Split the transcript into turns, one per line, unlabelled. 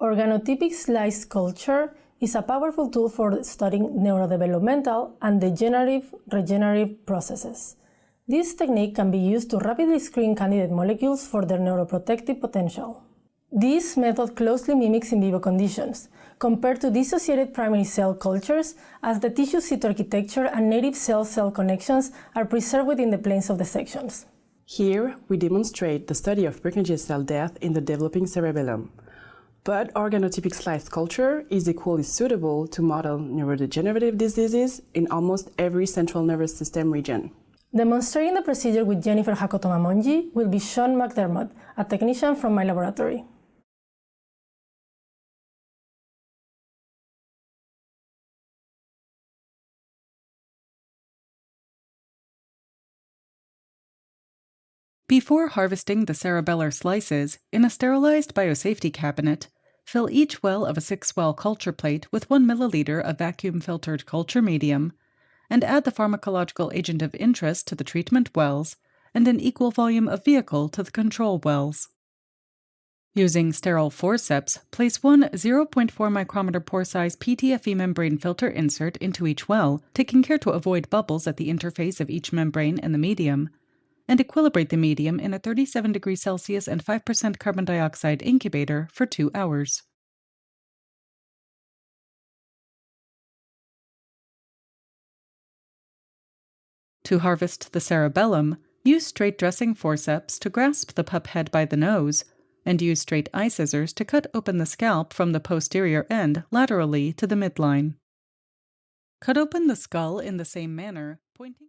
Organotypic slice culture is a powerful tool for studying neurodevelopmental and degenerative regenerative processes. This technique can be used to rapidly screen candidate molecules for their neuroprotective potential. This method closely mimics in vivo conditions, compared to dissociated primary cell cultures, as the tissue cytoarchitecture and native cell-cell connections are preserved within the planes of the sections.
Here, we demonstrate the study of Purkinje cell death in the developing cerebellum. But organotypic slice culture is equally suitable to model neurodegenerative diseases in almost every central nervous system region.
Demonstrating the procedure with Jennifer Rakotomamonjy will be Sean McDermott, a technician from my laboratory.
Before harvesting the cerebellar slices, in a sterilized biosafety cabinet, fill each well of a 6-well culture plate with 1 milliliter of vacuum-filtered culture medium, and add the pharmacological agent of interest to the treatment wells and an equal volume of vehicle to the control wells. Using sterile forceps, place one 0.4 micrometer pore size PTFE membrane filter insert into each well, taking care to avoid bubbles at the interface of each membrane and the medium, and equilibrate the medium in a 37 degrees Celsius and 5% carbon dioxide incubator for 2 hours. To harvest the cerebellum, use straight dressing forceps to grasp the pup head by the nose, and use straight eye scissors to cut open the scalp from the posterior end laterally to the midline. Cut open the skull in the same manner, pointing